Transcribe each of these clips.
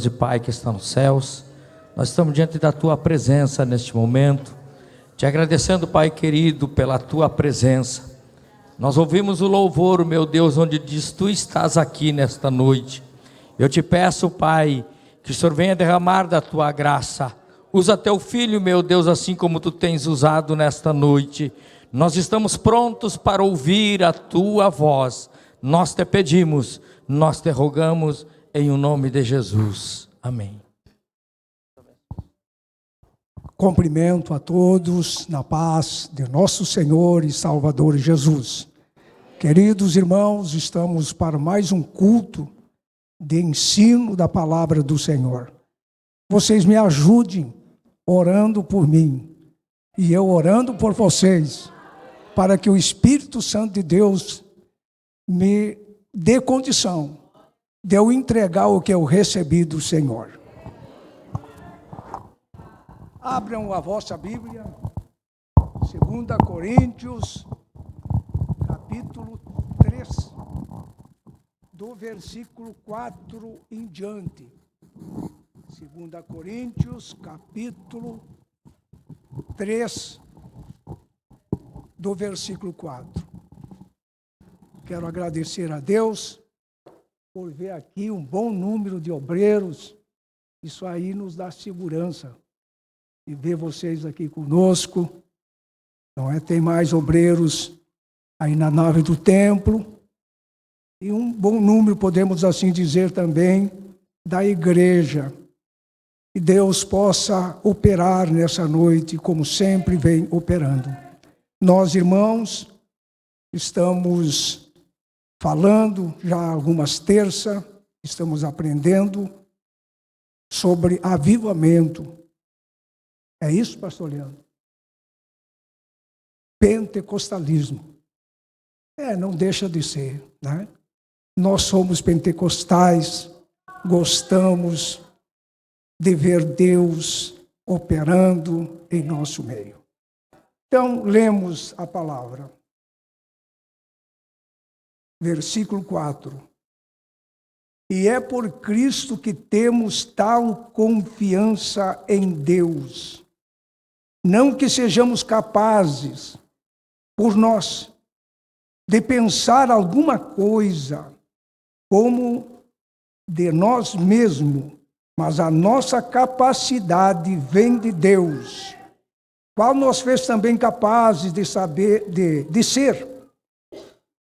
e Pai que está nos céus, nós estamos diante da Tua presença neste momento, te agradecendo, Pai querido, pela Tua presença. Nós ouvimos o louvor, meu Deus, onde diz: Tu estás aqui nesta noite. Eu te peço, Pai, que o Senhor venha derramar da Tua graça. Usa Teu Filho, meu Deus, assim como Tu tens usado nesta noite. Nós estamos prontos para ouvir a Tua voz. Nós te pedimos, nós te rogamos, em o nome de Jesus. Amém. Cumprimento a todos na paz de nosso Senhor e Salvador Jesus. Queridos irmãos, estamos para mais um culto de ensino da palavra do Senhor. Vocês me ajudem orando por mim e eu orando por vocês, para que o Espírito Santo de Deus me dê condição de eu entregar o que eu recebi do Senhor. Abram a vossa Bíblia, 2 Coríntios, capítulo 3, do versículo 4 em diante. 2 Coríntios, capítulo 3, do versículo 4. Quero agradecer a Deus por ver aqui um bom número de obreiros. Isso aí nos dá segurança. E ver vocês aqui conosco, não é? Tem mais obreiros aí na nave do templo, e um bom número, podemos assim dizer também, da igreja. Que Deus possa operar nessa noite, como sempre vem operando. Nós, irmãos, estamos falando já algumas terças, estamos aprendendo sobre avivamento. É isso, pastor Leandro? Pentecostalismo. Não deixa de ser, né? Nós somos pentecostais, gostamos de ver Deus operando em nosso meio. Então, lemos a palavra. Versículo 4. E é por Cristo que temos tal confiança em Deus. Não que sejamos capazes, por nós, de pensar alguma coisa como de nós mesmos, mas a nossa capacidade vem de Deus, qual nos fez também capazes de saber, de ser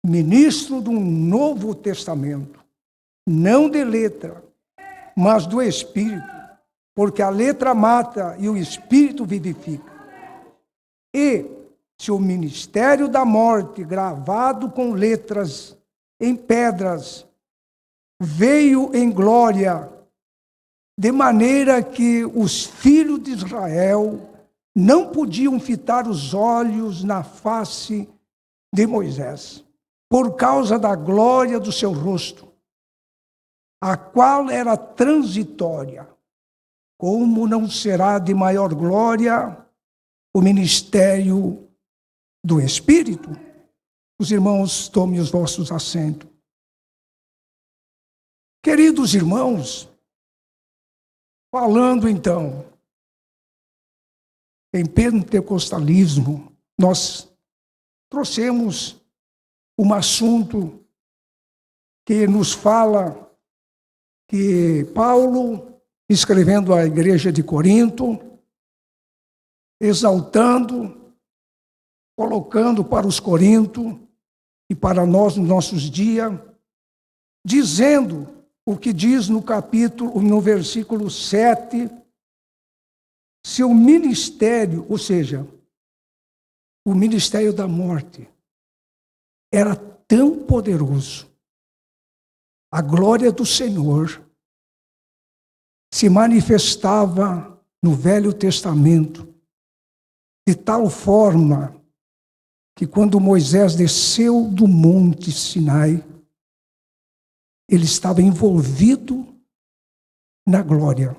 ministro de um novo testamento, não de letra, mas do Espírito, porque a letra mata e o Espírito vivifica. E se o ministério da morte, gravado com letras em pedras, veio em glória, de maneira que os filhos de Israel não podiam fitar os olhos na face de Moisés, por causa da glória do seu rosto, a qual era transitória, como não será de maior glória o ministério do Espírito? Os irmãos, tomem os vossos assentos. Queridos irmãos, falando então em pentecostalismo, nós trouxemos um assunto que nos fala que Paulo, escrevendo à igreja de Corinto, exaltando, colocando para os coríntios e para nós nos nossos dias, dizendo o que diz no versículo 7, seu ministério, ou seja, o ministério da morte, era tão poderoso. A glória do Senhor se manifestava no Velho Testamento de tal forma que quando Moisés desceu do Monte Sinai, ele estava envolvido na glória.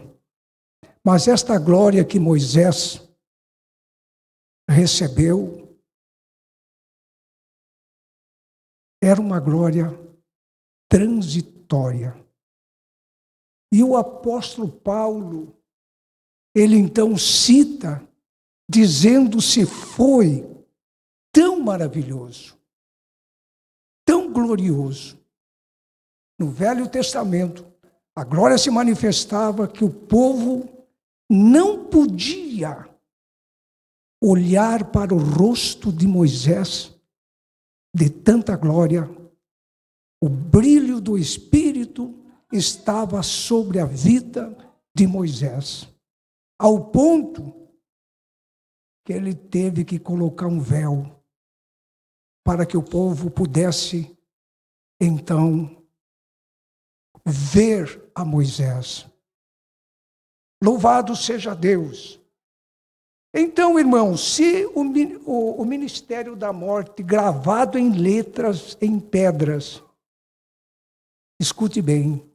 Mas esta glória que Moisés recebeu era uma glória transitória. E o apóstolo Paulo, ele então cita, dizendo se foi tão maravilhoso, tão glorioso. No Velho Testamento, a glória se manifestava que o povo não podia olhar para o rosto de Moisés, de tanta glória. O brilho do Espírito estava sobre a vida de Moisés, ao ponto que ele teve que colocar um véu para que o povo pudesse, então, ver a Moisés. Louvado seja Deus! Então, irmãos, se o ministério da morte, gravado em letras, em pedras, escute bem,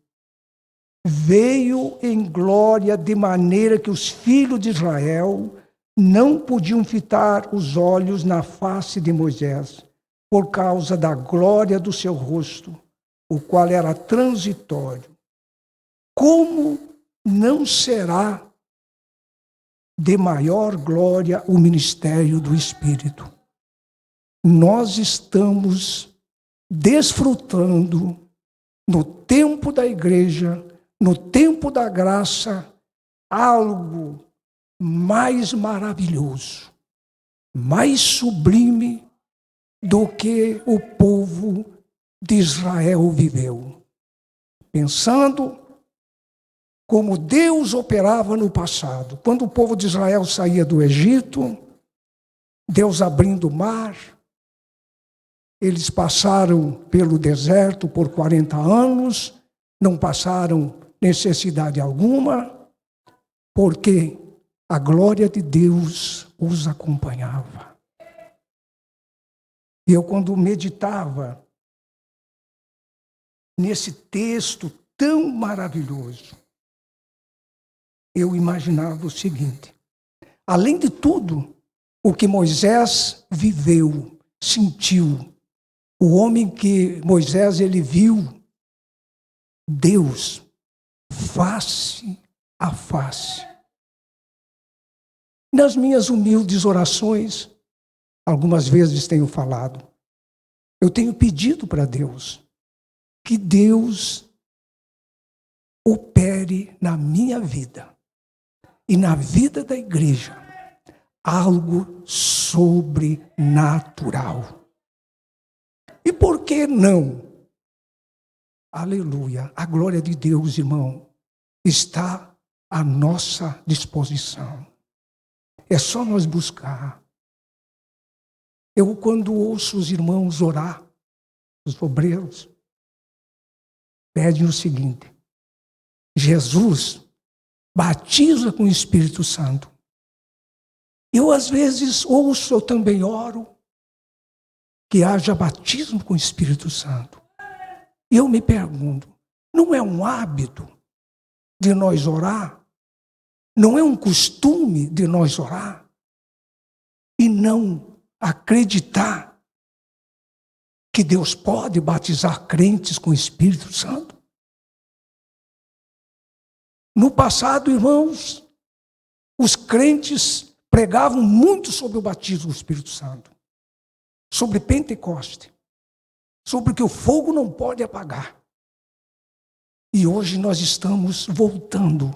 veio em glória de maneira que os filhos de Israel não podiam fitar os olhos na face de Moisés, por causa da glória do seu rosto, o qual era transitório. Como não será de maior glória o ministério do Espírito? Nós estamos desfrutando, no tempo da igreja, no tempo da graça, algo mais maravilhoso, mais sublime do que o povo de Israel viveu. Pensando como Deus operava no passado. Quando o povo de Israel saía do Egito, Deus abrindo o mar, eles passaram pelo deserto por 40 anos, não passaram necessidade alguma, porque a glória de Deus os acompanhava. E eu, quando meditava nesse texto tão maravilhoso, eu imaginava o seguinte: além de tudo o que Moisés viveu, sentiu, o homem que Moisés ele viu Deus face a face. Nas minhas humildes orações, algumas vezes tenho falado, eu tenho pedido para Deus que Deus opere na minha vida e na vida da igreja algo sobrenatural. E por que não? Aleluia! A glória de Deus, irmão, está à nossa disposição. É só nós buscar. Eu, quando ouço os irmãos orar, os obreiros, pedem o seguinte: Jesus batiza com o Espírito Santo. Eu, às vezes, ouço, eu também oro, que haja batismo com o Espírito Santo. E eu me pergunto, não é um hábito de nós orar? Não é um costume de nós orar? E não acreditar que Deus pode batizar crentes com o Espírito Santo? No passado, irmãos, os crentes pregavam muito sobre o batismo do Espírito Santo, sobre Pentecoste, sobre que o fogo não pode apagar. E hoje nós estamos voltando.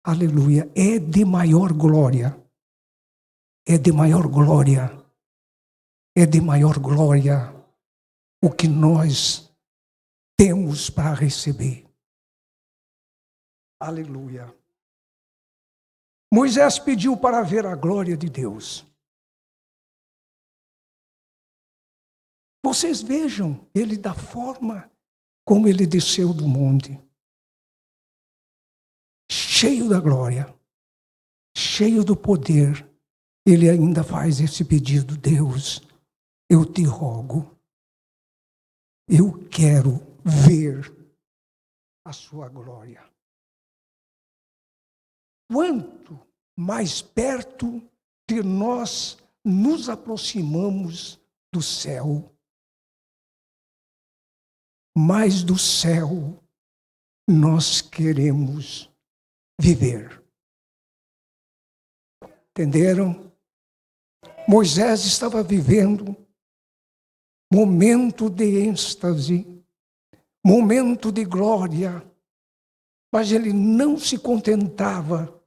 Aleluia. É de maior glória. É de maior glória. É de maior glória o que nós temos para receber. Aleluia. Moisés pediu para ver a glória de Deus. Vocês vejam ele da forma como ele desceu do monte. Cheio da glória, cheio do poder. Ele ainda faz esse pedido: Deus, eu te rogo, eu quero ver a sua glória. Quanto mais perto de nós nos aproximamos do céu, mais do céu nós queremos viver. Entenderam? Moisés estava vivendo momento de êxtase, momento de glória, mas ele não se contentava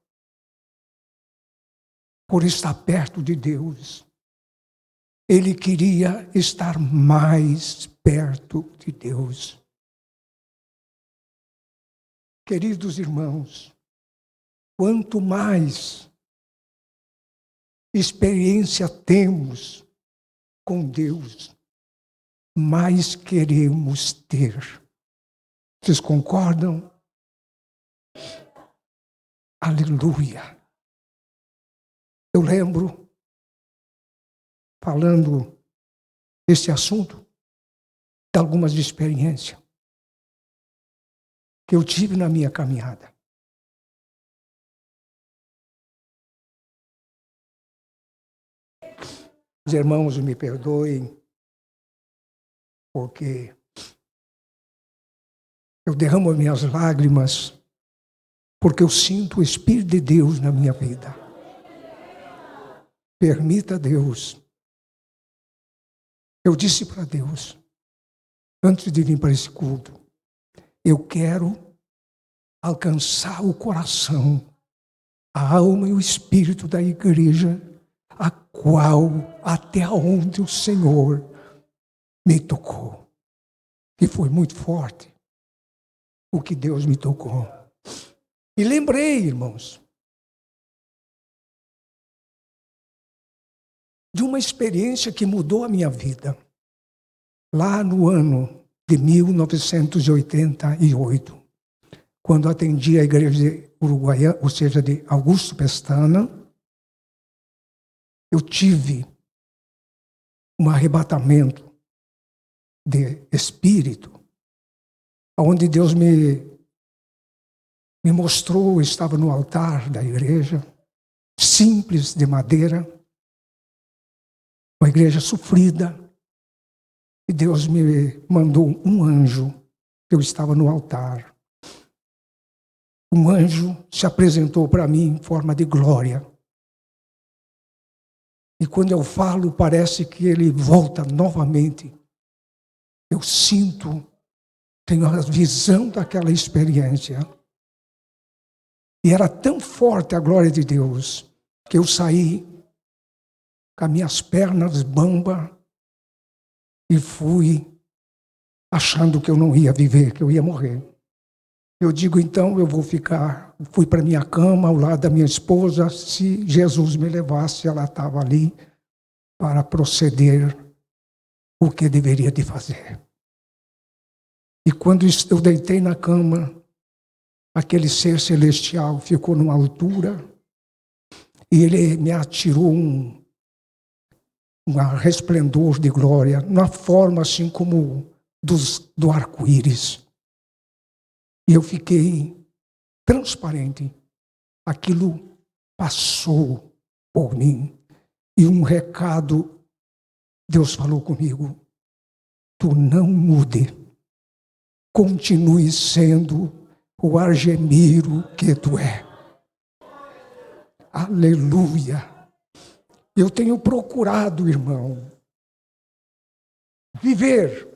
por estar perto de Deus. Ele queria estar mais perto de Deus. Queridos irmãos, quanto mais experiência temos com Deus, mais queremos ter. Vocês concordam? Aleluia! Eu lembro, falando desse assunto, de algumas experiências que eu tive na minha caminhada. Os irmãos me perdoem, porque eu derramo minhas lágrimas, porque eu sinto o Espírito de Deus na minha vida. Permita Deus. Eu disse para Deus, antes de vir para esse culto, eu quero alcançar o coração, a alma e o espírito da igreja, a qual, até onde o Senhor me tocou. E foi muito forte o que Deus me tocou. E lembrei, irmãos, de uma experiência que mudou a minha vida. Lá no ano de 1988, quando atendi a igreja uruguaiana, ou seja, de Augusto Pestana, eu tive um arrebatamento de espírito, onde Deus me mostrou, eu estava no altar da igreja, simples, de madeira, uma igreja sofrida, e Deus me mandou um anjo, eu estava no altar. Um anjo se apresentou para mim em forma de glória. E quando eu falo, parece que ele volta novamente. Eu sinto, tenho a visão daquela experiência. E era tão forte a glória de Deus, que eu saí com as minhas pernas bambas e fui achando que eu não ia viver, que eu ia morrer. Eu digo, então, eu vou ficar. Fui para minha cama, ao lado da minha esposa. Se Jesus me levasse, ela estava ali para proceder o que deveria de fazer. E quando eu deitei na cama, aquele ser celestial ficou numa altura e ele me atirou um resplendor de glória, na forma assim como do arco-íris. E eu fiquei transparente. Aquilo passou por mim. E um recado, Deus falou comigo: tu não mude. Continue sendo o Argemiro que tu é. Aleluia. Eu tenho procurado, irmão, viver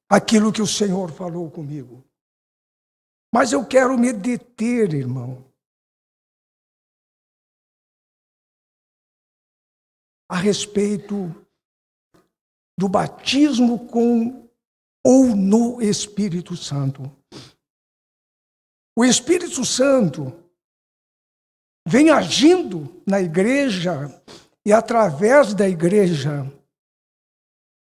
aquilo que o Senhor falou comigo. Mas eu quero me deter, irmão, a respeito do batismo com ou no Espírito Santo. O Espírito Santo vem agindo na igreja e através da igreja,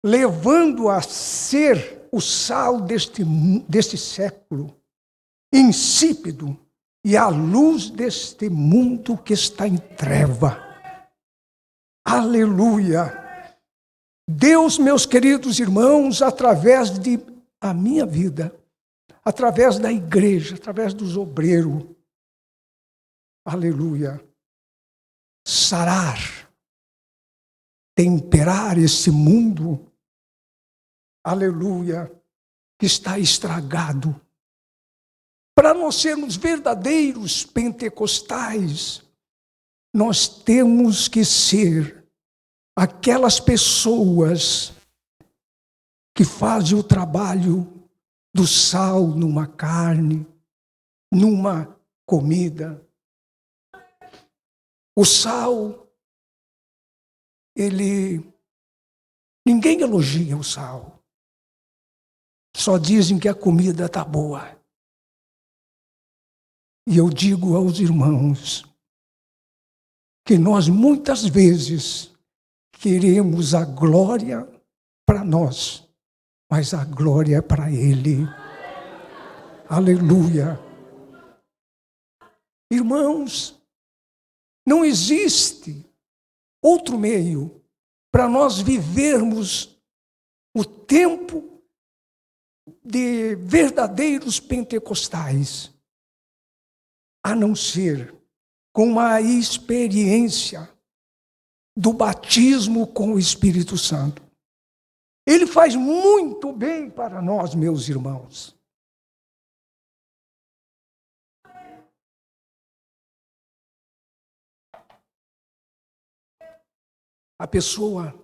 levando a ser o sal deste século, insípido, e a luz deste mundo que está em treva. Aleluia! Deus, meus queridos irmãos, através de a minha vida, através da igreja, através dos obreiros, aleluia, sarar, temperar esse mundo, aleluia, que está estragado Para nós sermos verdadeiros pentecostais, nós temos que ser aquelas pessoas que fazem o trabalho do sal numa carne, numa comida. O sal, ninguém elogia o sal. Só dizem que a comida está boa. E eu digo aos irmãos que nós muitas vezes queremos a glória para nós, mas a glória é para Ele. Aleluia. Irmãos, não existe outro meio para nós vivermos o tempo de verdadeiros pentecostais, a não ser com uma experiência do batismo com o Espírito Santo. Ele faz muito bem para nós, meus irmãos. A pessoa,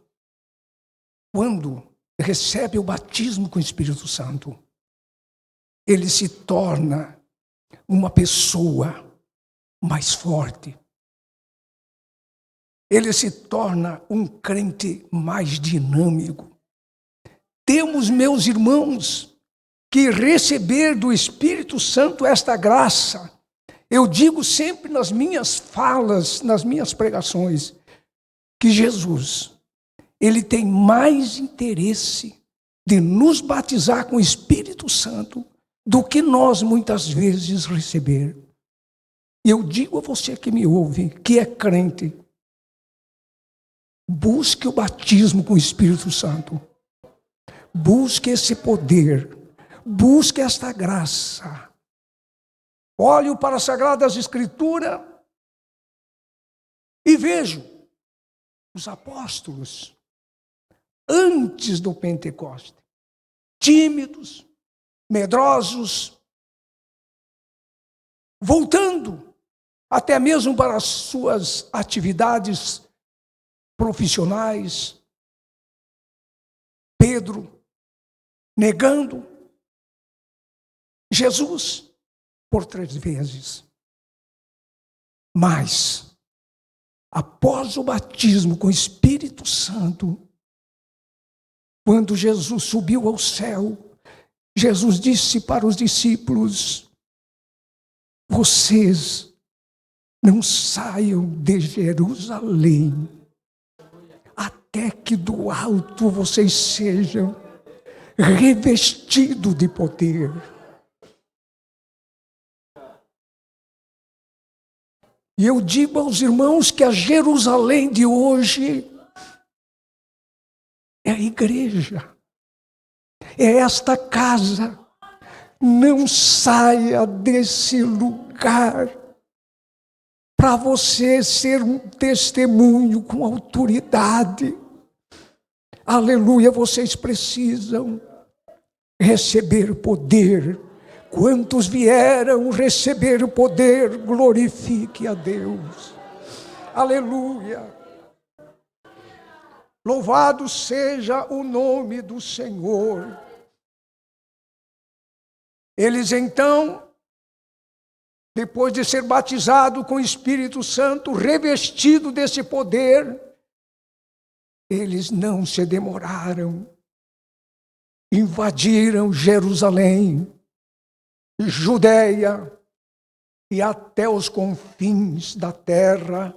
quando recebe o batismo com o Espírito Santo, ele se torna uma pessoa mais forte. Ele se torna um crente mais dinâmico. Temos, meus irmãos, que receber do Espírito Santo esta graça. Eu digo sempre nas minhas falas, nas minhas pregações, que Jesus, Ele tem mais interesse de nos batizar com o Espírito Santo do que nós muitas vezes receber. E eu digo a você que me ouve, que é crente, busque o batismo com o Espírito Santo. Busque esse poder. Busque esta graça. Olho para as Sagradas Escrituras e vejo os apóstolos antes do Pentecoste, tímidos, medrosos, voltando até mesmo para as suas atividades profissionais. Pedro negando Jesus por 3 vezes. Mas, após o batismo com o Espírito Santo, quando Jesus subiu ao céu, Jesus disse para os discípulos: vocês não saiam de Jerusalém até que do alto vocês sejam revestidos de poder. E eu digo aos irmãos que a Jerusalém de hoje é a igreja, é esta casa. Não saia desse lugar para você ser um testemunho com autoridade. Aleluia, vocês precisam receber poder. Quantos vieram receber o poder, glorifique a Deus. Aleluia. Louvado seja o nome do Senhor. Eles então, depois de ser batizado com o Espírito Santo, revestido desse poder, eles não se demoraram. Invadiram Jerusalém, Judeia e até os confins da terra,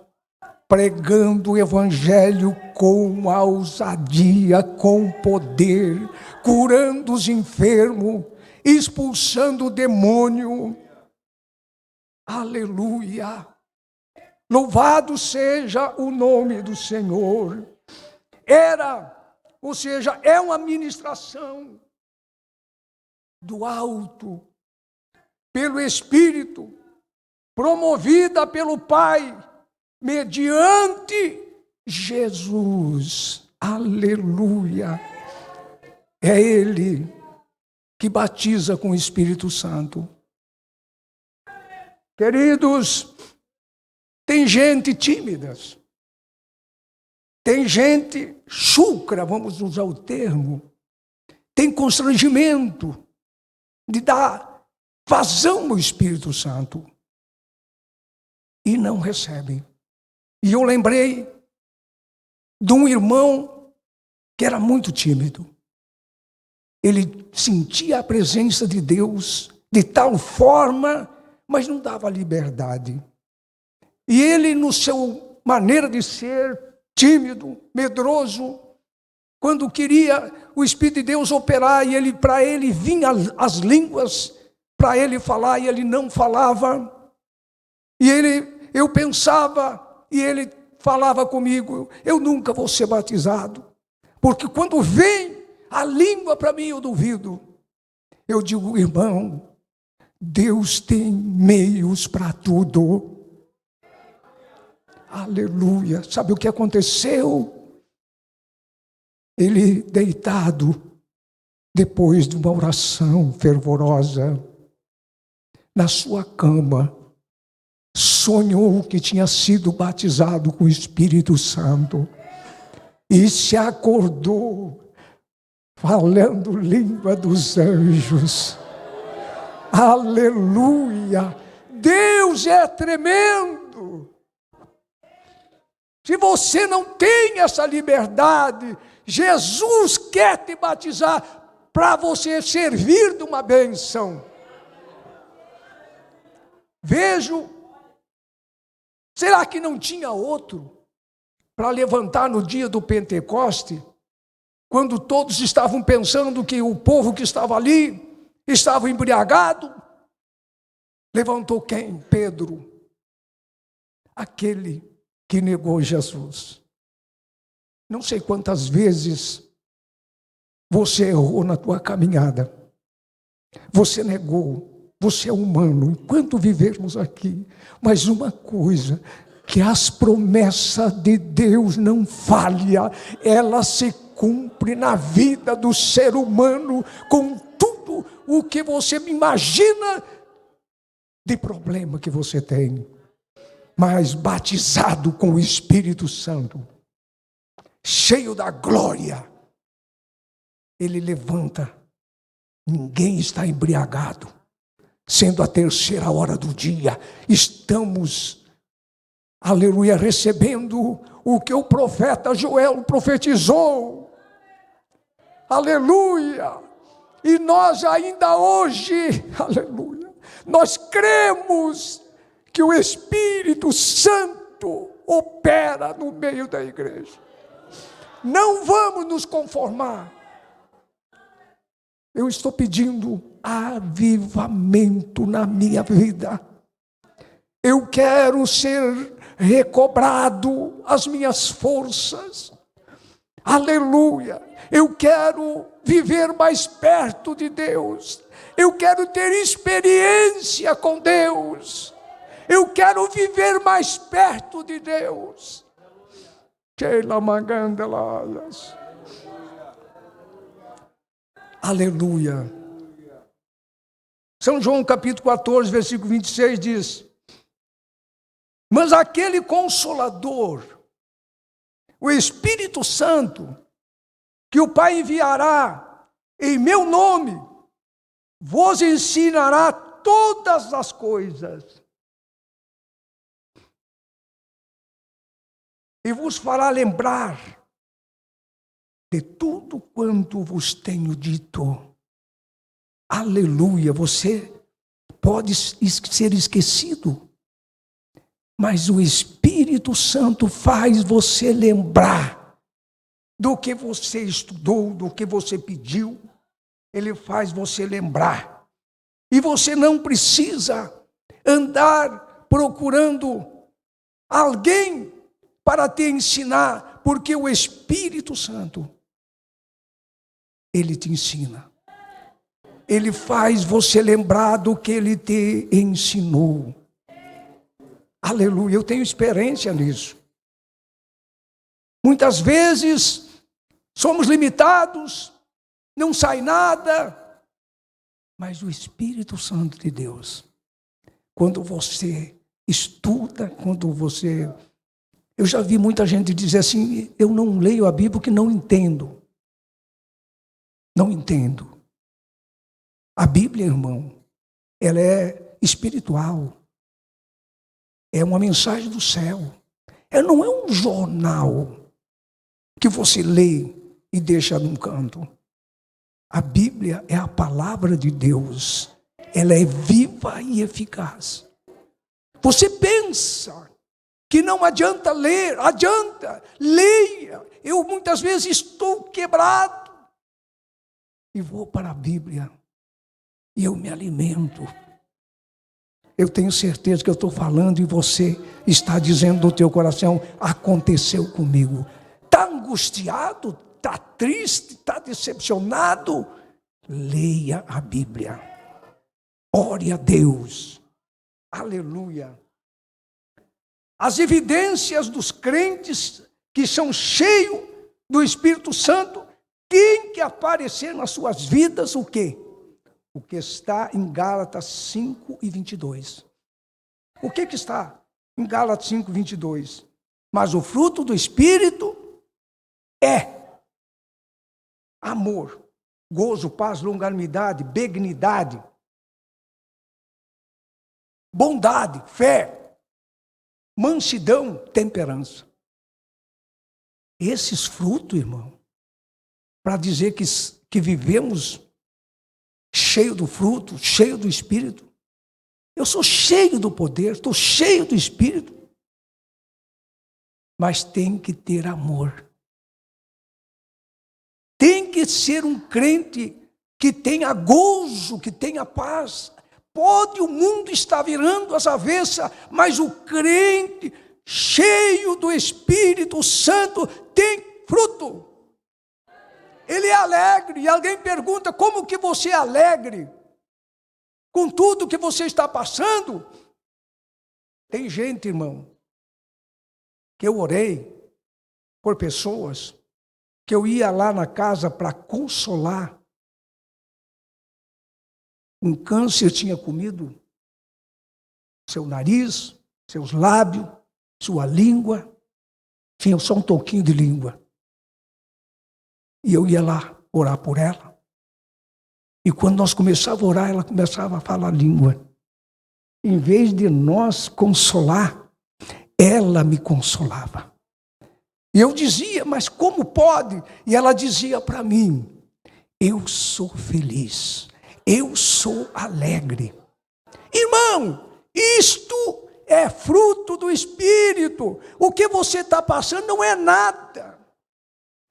pregando o evangelho com ousadia, com poder, curando os enfermos, expulsando o demônio. Aleluia! Louvado seja o nome do Senhor. É uma ministração do alto, pelo Espírito, promovida pelo Pai, mediante Jesus. Aleluia! É Ele que batiza com o Espírito Santo. Queridos, tem gente tímida, tem gente chucra, vamos usar o termo, tem constrangimento de dar vazão ao Espírito Santo e não recebem. E eu lembrei de um irmão que era muito tímido. Ele sentia a presença de Deus de tal forma, mas não dava liberdade. E ele, no seu maneira de ser, tímido, medroso, quando queria o Espírito de Deus operar, e para ele vinha as línguas, para ele falar, e ele não falava. E eu pensava, e ele falava comigo, eu nunca vou ser batizado, porque quando vem a língua para mim eu duvido. Eu digo, irmão, Deus tem meios para tudo. Aleluia. Sabe o que aconteceu? Ele deitado, depois de uma oração fervorosa, na sua cama, sonhou que tinha sido batizado com o Espírito Santo e se acordou falando língua dos anjos. Aleluia! Deus é tremendo. Se você não tem essa liberdade, Jesus quer te batizar para você servir de uma bênção. Vejo, será que não tinha outro para levantar no dia do Pentecoste, quando todos estavam pensando que o povo que estava ali estava embriagado? Levantou quem? Pedro, aquele que negou Jesus. Não sei quantas vezes você errou na tua caminhada, você negou, você é humano, enquanto vivermos aqui. Mas uma coisa, que as promessas de Deus não falham, ela se cumpre na vida do ser humano, com tudo o que você imagina de problema que você tem. Mas batizado com o Espírito Santo, cheio da glória, ele levanta. Ninguém está embriagado. Sendo a terceira hora do dia, estamos, aleluia, recebendo o que o profeta Joel profetizou. Aleluia! E nós ainda hoje, aleluia, nós cremos que o Espírito Santo opera no meio da igreja. Não vamos nos conformar. Eu estou pedindo avivamento na minha vida. Eu quero ser recobrado as minhas forças. Aleluia! Eu quero viver mais perto de Deus. Eu quero ter experiência com Deus. Eu quero viver mais perto de Deus. Keila Magandelas. Aleluia. São João capítulo 14, versículo 26 diz: mas aquele Consolador, o Espírito Santo, que o Pai enviará em meu nome, vos ensinará todas as coisas e vos fará lembrar de tudo quanto vos tenho dito. Aleluia, você pode ser esquecido, mas o Espírito Santo faz você lembrar do que você estudou, do que você pediu. Ele faz você lembrar. E você não precisa andar procurando alguém para te ensinar, porque o Espírito Santo, ele te ensina. Ele faz você lembrar do que ele te ensinou. Aleluia, eu tenho experiência nisso. Muitas vezes somos limitados, não sai nada, mas o Espírito Santo de Deus quando você estuda, quando você... Eu já vi muita gente dizer assim, eu não leio a Bíblia porque não entendo. Não entendo. A Bíblia, irmão, ela é espiritual. É uma mensagem do céu. Ela não é um jornal que você lê e deixa num canto. A Bíblia é a palavra de Deus. Ela é viva e eficaz. Você pensa que não adianta ler, adianta, leia. Eu muitas vezes estou quebrado e vou para a Bíblia e eu me alimento. Eu tenho certeza que eu estou falando e você está dizendo no teu coração, aconteceu comigo. Está angustiado, está triste, está decepcionado? Leia a Bíblia. Ore a Deus. Aleluia. As evidências dos crentes que são cheios do Espírito Santo tem que aparecer nas suas vidas o quê? O que está em Gálatas 5:22. O que está em Gálatas 5:22? Mas o fruto do Espírito é amor, gozo, paz, longanimidade, benignidade, bondade, fé, mansidão, temperança. Esses frutos, irmão, para dizer que vivemos cheio do fruto, cheio do Espírito. Eu sou cheio do poder, estou cheio do Espírito. Mas tem que ter amor. Tem que ser um crente que tenha gozo, que tenha paz. Pode o mundo estar virando as avessas, mas o crente cheio do Espírito Santo tem fruto. Ele é alegre. E alguém pergunta, como que você é alegre? Com tudo que você está passando? Tem gente, irmão, que eu orei por pessoas, que eu ia lá na casa para consolar. Um câncer tinha comido seu nariz, seus lábios, sua língua. Tinha só um toquinho de língua. E eu ia lá orar por ela. E quando nós começávamos a orar, ela começava a falar língua. Em vez de nós consolar, ela me consolava. E eu dizia, mas como pode? E ela dizia para mim, eu sou feliz, eu sou alegre. Irmão, isto é fruto do Espírito. O que você está passando não é nada.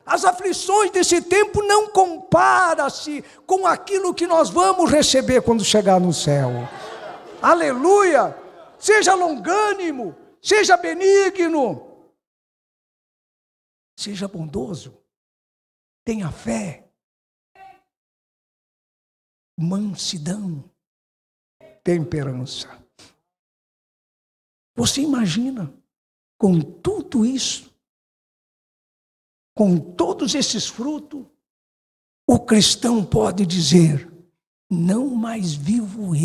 As aflições desse tempo não compara-se com aquilo que nós vamos receber quando chegar no céu. Aleluia! Seja longânimo, seja benigno, seja bondoso, tenha fé, mansidão, temperança. Você imagina, com tudo isso, com todos esses frutos, o cristão pode dizer, não mais vivo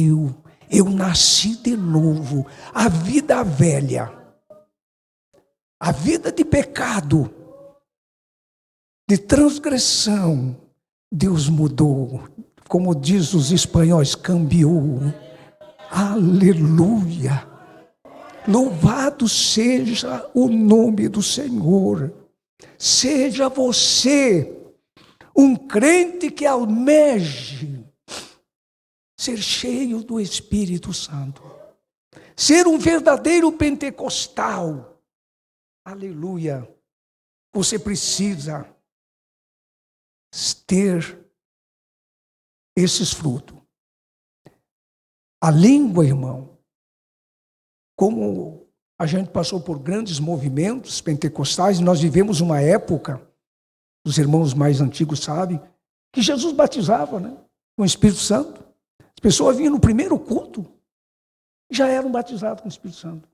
eu nasci de novo. A vida velha, a vida de pecado, de transgressão, Deus mudou. Como diz os espanhóis, cambiou. Aleluia! Louvado seja o nome do Senhor. Seja você um crente que almeje ser cheio do Espírito Santo. Ser um verdadeiro pentecostal. Aleluia. Você precisa ter esses frutos. A língua, irmão, como a gente passou por grandes movimentos pentecostais, nós vivemos uma época, os irmãos mais antigos sabem, que Jesus batizava, né, com o Espírito Santo. As pessoas vinham no primeiro culto, já eram batizadas com o Espírito Santo.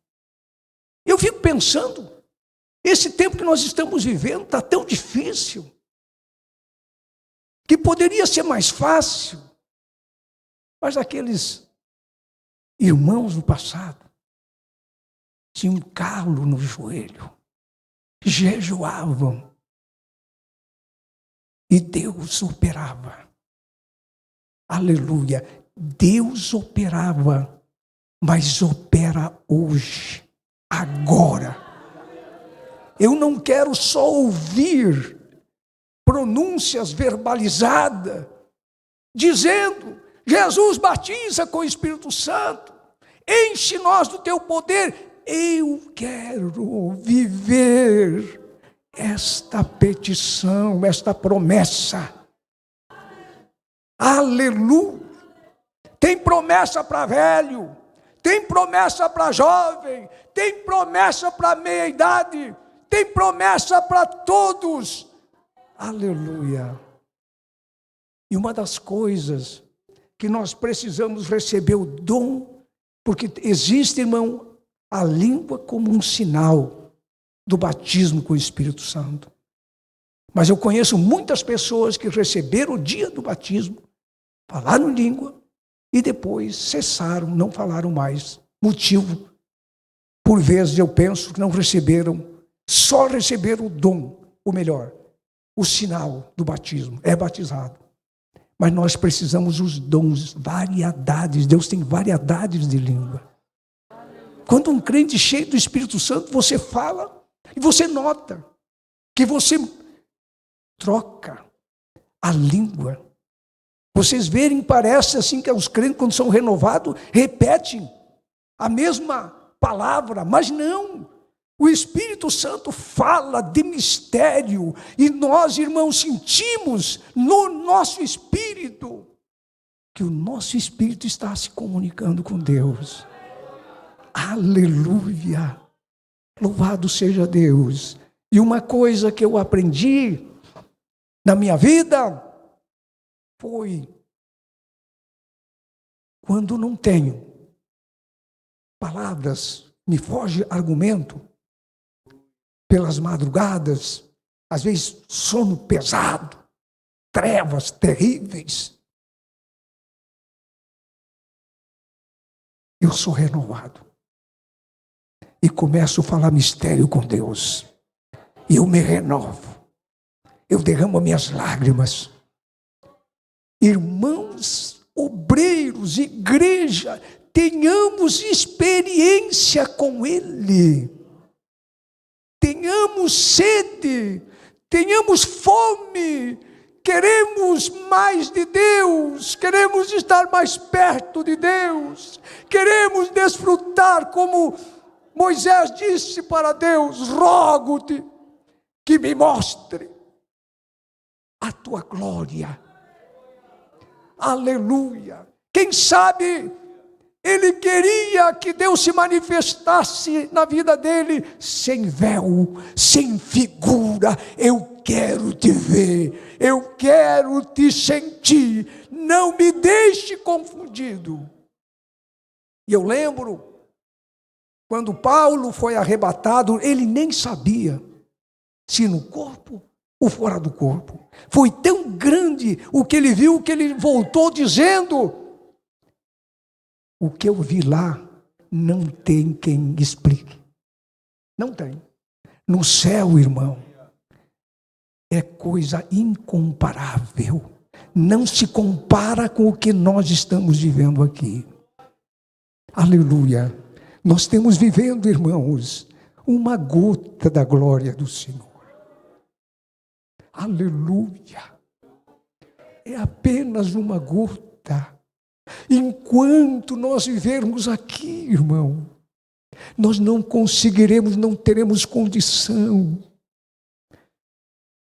Eu fico pensando, esse tempo que nós estamos vivendo está tão difícil, que poderia ser mais fácil, mas aqueles irmãos no passado tinham um calo no joelho, jejuavam, e Deus operava. Aleluia! Deus operava, mas opera hoje, agora. Eu não quero só ouvir pronúncias verbalizadas, dizendo: Jesus batiza com o Espírito Santo, enche nós do teu poder. Eu quero viver esta petição, esta promessa. Aleluia! Tem promessa para velho, tem promessa para jovem, tem promessa para meia-idade, tem promessa para todos. Aleluia! E uma das coisas que nós precisamos receber o dom, porque existe, irmão, a língua como um sinal do batismo com o Espírito Santo. Mas eu conheço muitas pessoas que receberam o dia do batismo, falaram língua, e depois cessaram, não falaram mais. Motivo, por vezes eu penso que não receberam, só receberam o dom, ou melhor, o sinal do batismo, é batizado. Mas nós precisamos os dons, variedades. Deus tem variedades de língua. Quando um crente cheio do Espírito Santo, você fala e você nota que você troca a língua. Vocês verem, parece assim que os crentes, quando são renovados, repetem a mesma palavra, mas não. O Espírito Santo fala de mistério e nós, irmãos, sentimos no nosso espírito que o nosso espírito está se comunicando com Deus. Aleluia! Louvado seja Deus! E uma coisa que eu aprendi na minha vida foi: quando não tenho palavras, me foge argumento, pelas madrugadas, às vezes sono pesado, trevas terríveis, eu sou renovado e começo a falar mistério com Deus, e eu me renovo, eu derramo minhas lágrimas. Irmãos, obreiros, igreja, tenhamos experiência com Ele, tenhamos sede, tenhamos fome, queremos mais de Deus, queremos estar mais perto de Deus, queremos desfrutar, como Moisés disse para Deus: rogo-te que me mostre a tua glória. Aleluia! Quem sabe ele queria que Deus se manifestasse na vida dele sem véu, sem figura. Eu quero te ver, eu quero te sentir, não me deixe confundido. E eu lembro, quando Paulo foi arrebatado, ele nem sabia se no corpo ou fora do corpo. Foi tão grande o que ele viu, que ele voltou dizendo: o que eu vi lá não tem quem explique. Não tem. No céu, irmão, é coisa incomparável. Não se compara com o que nós estamos vivendo aqui. Aleluia. Nós estamos vivendo, irmãos, uma gota da glória do Senhor. Aleluia. É apenas uma gota. Enquanto nós vivermos aqui, irmão, nós não conseguiremos, não teremos condição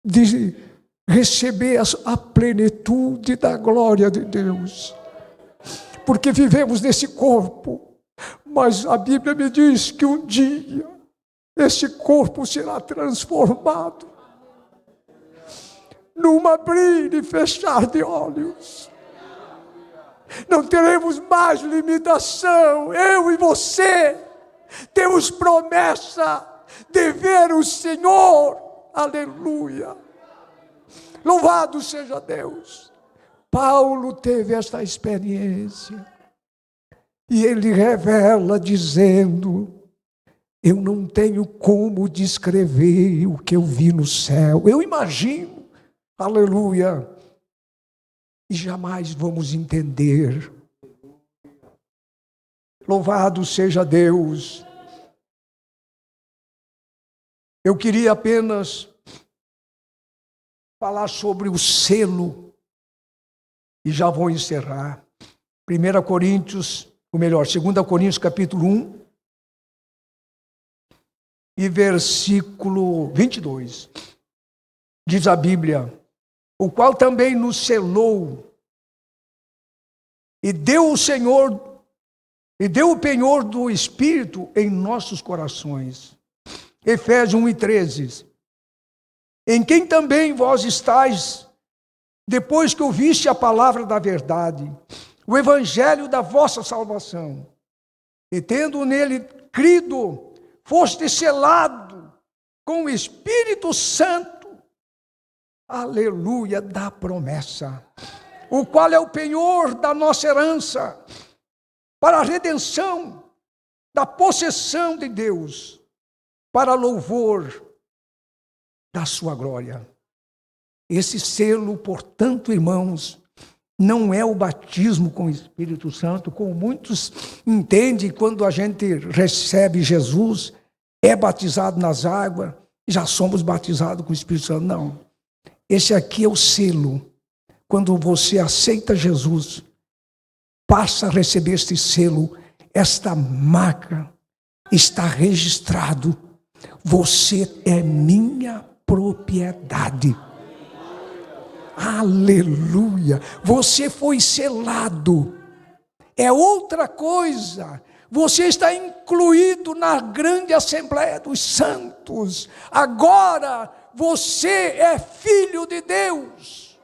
de receber a plenitude da glória de Deus, porque vivemos nesse corpo, mas a Bíblia me diz que um dia esse corpo será transformado num abrir e fechar de olhos. Não teremos mais limitação. Eu e você temos promessa de ver o Senhor. Aleluia. Louvado seja Deus. Paulo teve esta experiência. E ele revela dizendo: eu não tenho como descrever o que eu vi no céu. Eu imagino, aleluia, e jamais vamos entender. Louvado seja Deus. Eu queria apenas falar sobre o selo e já vou encerrar. 1 Coríntios, ou melhor, 2 Coríntios capítulo 1 e versículo 22. Diz a Bíblia: o qual também nos selou e deu o Senhor e deu o penhor do Espírito em nossos corações. Efésios 1:13. Em quem também vós estáis, depois que ouviste a palavra da verdade, o evangelho da vossa salvação, e tendo nele crido, foste selado com o Espírito Santo, aleluia, da promessa, o qual é o penhor da nossa herança, para a redenção da possessão de Deus, para louvor da sua glória. Esse selo, portanto, irmãos, não é o batismo com o Espírito Santo, como muitos entendem quando a gente recebe Jesus, é batizado nas águas, já somos batizados com o Espírito Santo. Não. Esse aqui é o selo. Quando você aceita Jesus, passa a receber este selo, esta marca, está registrado. Você é minha propriedade. Aleluia! Você foi selado. É outra coisa. Você está incluído na grande Assembleia dos Santos. Agora você é filho de Deus.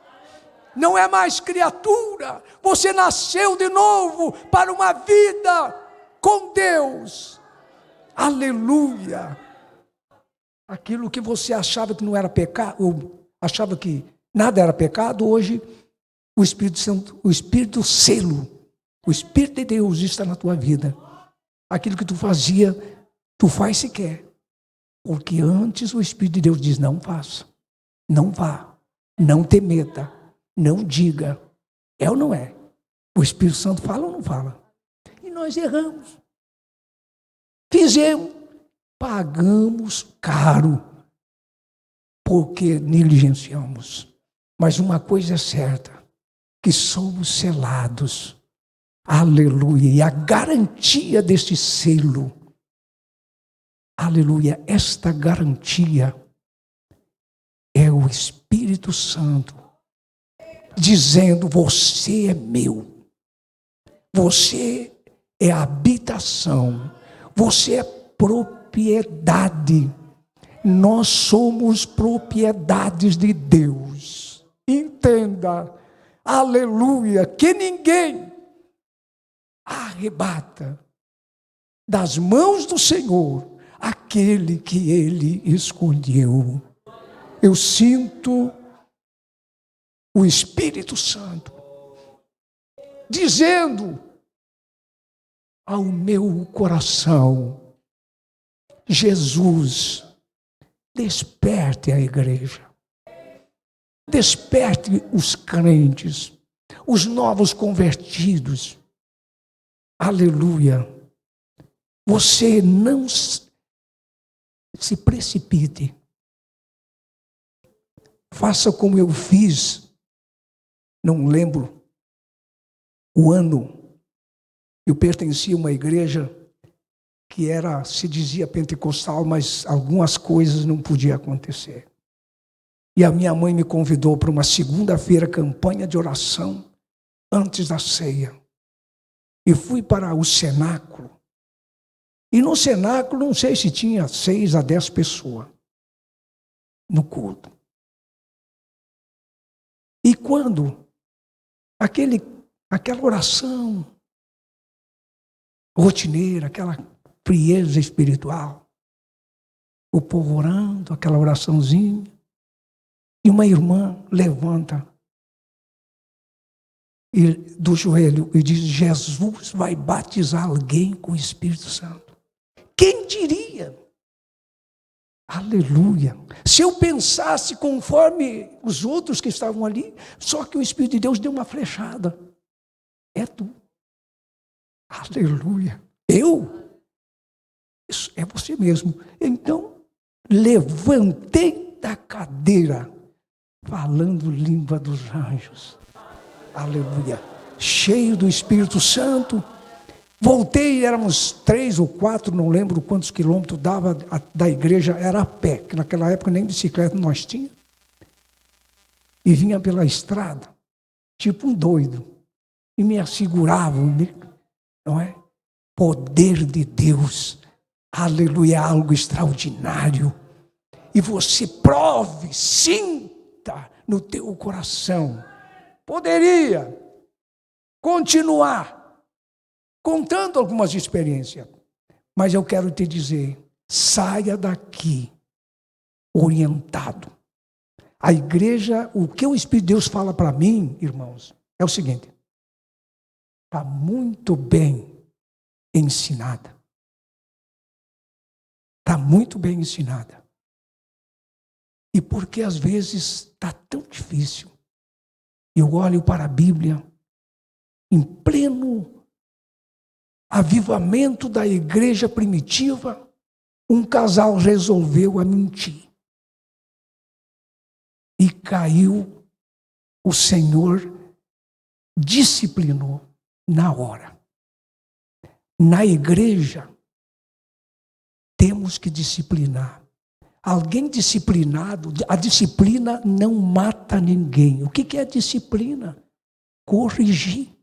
Não é mais criatura. Você nasceu de novo para uma vida com Deus. Aleluia! Aquilo que você achava que não era pecado, ou achava que nada era pecado, hoje o Espírito Santo, o Espírito selo, o Espírito de Deus está na tua vida. Aquilo que tu fazia, tu faz se quer. Porque antes o Espírito de Deus diz: não faça, não vá, não te meta, não diga. É ou não é? O Espírito Santo fala ou não fala? E nós erramos. Fizemos, pagamos caro, porque negligenciamos. Mas uma coisa é certa, que somos selados. Aleluia. E a garantia deste selo, aleluia, esta garantia é o Espírito Santo dizendo: você é meu. Você é habitação. Você é propriedade. Nós somos propriedades de Deus. Entenda, aleluia, que ninguém arrebata das mãos do Senhor aquele que Ele escolheu. Eu sinto o Espírito Santo dizendo ao meu coração: Jesus, desperte a igreja, desperte os crentes, os novos convertidos. Aleluia. Você não se precipite. Faça como eu fiz, não lembro o ano. Eu pertencia a uma igreja que se dizia pentecostal, mas algumas coisas não podiam acontecer. E a minha mãe me convidou para uma segunda-feira, campanha de oração, antes da ceia. E fui para o cenáculo. E no cenáculo, não sei se tinha 6 a 10 pessoas no culto. E quando aquela oração rotineira, aquela frieza espiritual, o povo orando, aquela oraçãozinha, e uma irmã levanta do joelho e diz: Jesus vai batizar alguém com o Espírito Santo. Quem diria? Aleluia. Se eu pensasse conforme os outros que estavam ali, só que o Espírito de Deus deu uma flechada. É tu. Aleluia. Eu? Isso é você mesmo. Então, levantei da cadeira, falando língua dos anjos. Aleluia. Cheio do Espírito Santo. Voltei, éramos 3 ou 4, não lembro quantos quilômetros dava da igreja, era a pé, que naquela época nem bicicleta nós tínhamos. E vinha pela estrada, tipo um doido. E me asseguravam, não é? Poder de Deus. Aleluia, algo extraordinário. E você prove, sinta no teu coração. Poderia continuar contando algumas experiências, mas eu quero te dizer, saia daqui orientado. A igreja, o que o Espírito de Deus fala para mim, irmãos, é o seguinte: está muito bem ensinada. Está muito bem ensinada. E porque às vezes está tão difícil. Eu olho para a Bíblia, em pleno avivamento da igreja primitiva, um casal resolveu a mentir. E caiu, o Senhor disciplinou na hora. Na igreja, temos que disciplinar. Alguém disciplinado, a disciplina não mata ninguém. O que é a disciplina? Corrigir.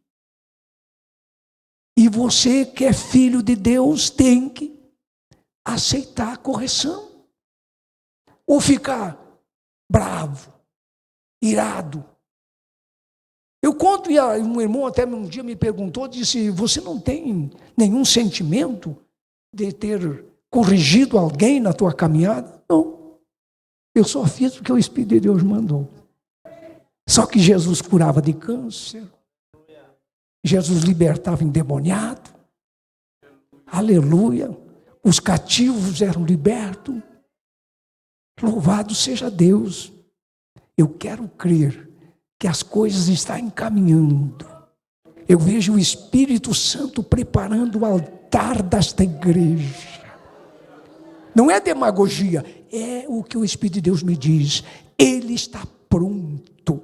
E você que é filho de Deus tem que aceitar a correção. Ou ficar bravo, irado. Eu conto, e um irmão até um dia me perguntou, disse: você não tem nenhum sentimento de ter corrigido alguém na tua caminhada? Não. Eu só fiz o que o Espírito de Deus mandou. Só que Jesus curava de câncer. Jesus libertava endemoniado. Aleluia. Os cativos eram libertos. Louvado seja Deus. Eu quero crer que as coisas estão encaminhando. Eu vejo o Espírito Santo preparando o altar desta igreja. Não é demagogia, é o que o Espírito de Deus me diz. Ele está pronto.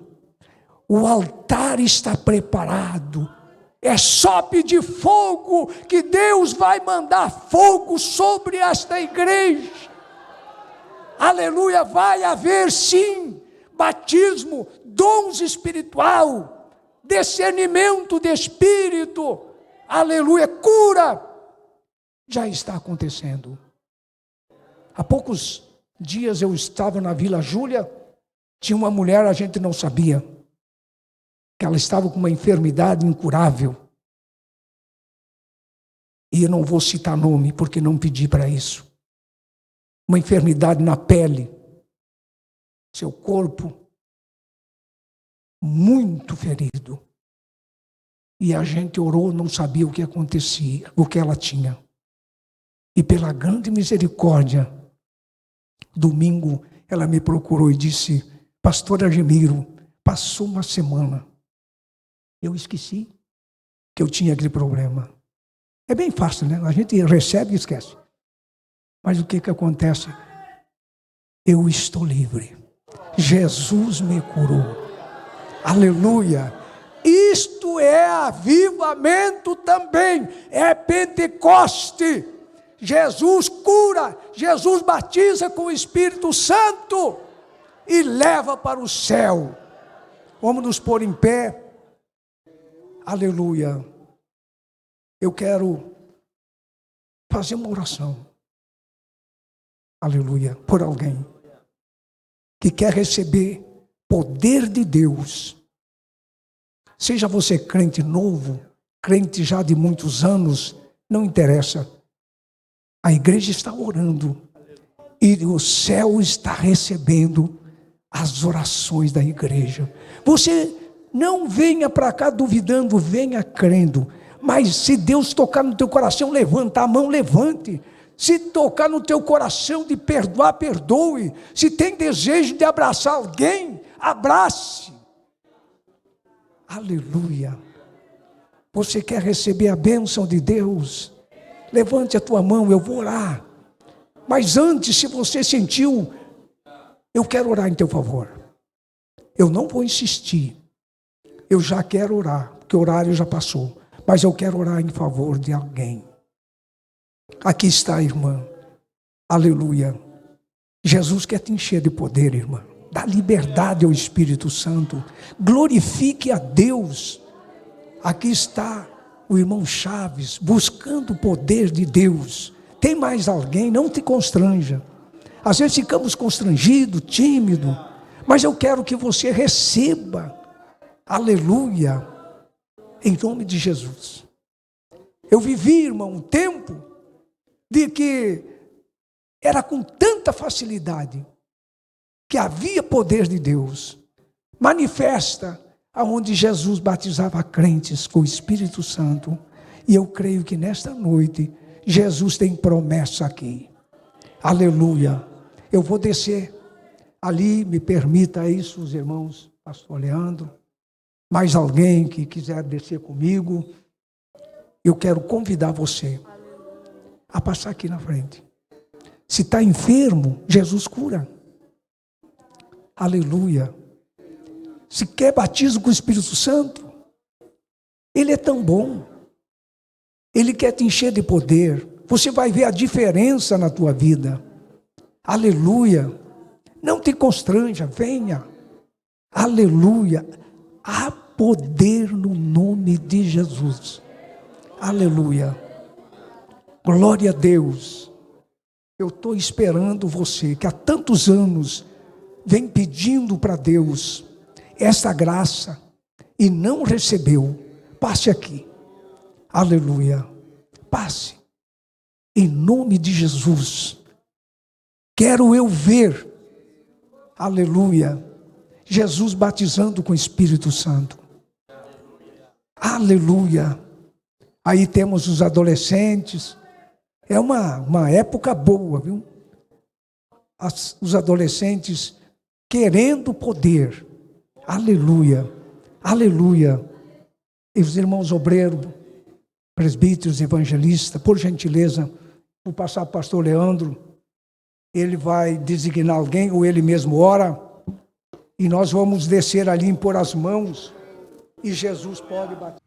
O altar está preparado. É só pedir fogo, que Deus vai mandar fogo sobre esta igreja. Aleluia, vai haver sim batismo, dons espiritual, discernimento de espírito. Aleluia, cura. Já está acontecendo. Há poucos dias eu estava na Vila Júlia, tinha uma mulher, a gente não sabia, que ela estava com uma enfermidade incurável. E eu não vou citar nome, porque não pedi para isso. Uma enfermidade na pele. Seu corpo muito ferido. E a gente orou, não sabia o que acontecia, o que ela tinha. E pela grande misericórdia, domingo ela me procurou e disse: pastor Argemiro, passou uma semana. Eu esqueci que eu tinha aquele problema. É bem fácil, né? A gente recebe e esquece. Mas o que acontece? Eu estou livre. Jesus me curou. Aleluia. Isto é avivamento também. É Pentecoste. Jesus cura. Jesus batiza com o Espírito Santo e leva para o céu. Vamos nos pôr em pé. Aleluia. Eu quero fazer uma oração. Aleluia. Por alguém que quer receber poder de Deus. Seja você crente novo, crente já de muitos anos, não interessa. A igreja está orando e o céu está recebendo as orações da igreja. Você Não venha para cá duvidando, venha crendo. Mas se Deus tocar no teu coração, levanta a mão, levante. Se tocar no teu coração de perdoar, perdoe. Se tem desejo de abraçar alguém, abrace. Aleluia. Você quer receber a bênção de Deus? Levante a tua mão, eu vou orar. Mas antes, se você sentiu, eu quero orar em teu favor. Eu não vou insistir. Eu já quero orar, porque o horário já passou. Mas eu quero orar em favor de alguém. Aqui está, irmã. Aleluia. Jesus quer te encher de poder, irmã. Dá liberdade ao Espírito Santo. Glorifique a Deus. Aqui está o irmão Chaves, buscando o poder de Deus. Tem mais alguém? Não te constranja. Às vezes ficamos constrangidos, tímidos. Mas eu quero que você receba. Aleluia. Em nome de Jesus. Eu vivi, irmão, um tempo de que era com tanta facilidade que havia poder de Deus manifesta aonde Jesus batizava crentes com o Espírito Santo. E eu creio que nesta noite Jesus tem promessa aqui. Aleluia. Eu vou descer ali, me permita isso, os irmãos, pastor Leandro. Mais alguém que quiser descer comigo, eu quero convidar você a passar aqui na frente. Se está enfermo, Jesus cura. Aleluia. Se quer batismo com o Espírito Santo, Ele é tão bom. Ele quer te encher de poder. Você vai ver a diferença na tua vida. Aleluia. Não te constranja, venha. Aleluia. Há poder no nome de Jesus. Aleluia. Glória a Deus. Eu estou esperando você, que há tantos anos vem pedindo para Deus essa graça e não recebeu. Passe aqui. Aleluia. Passe. Em nome de Jesus. Quero eu ver. Aleluia. Jesus batizando com o Espírito Santo. Aleluia. Aí temos os adolescentes. É uma época boa, viu? Os adolescentes querendo poder. Aleluia. Aleluia. E os irmãos obreiros, presbíteros, evangelistas, por gentileza, vou passar para o pastor Leandro. Ele vai designar alguém, ou ele mesmo ora. E nós vamos descer ali, impor as mãos, e Jesus pode bater.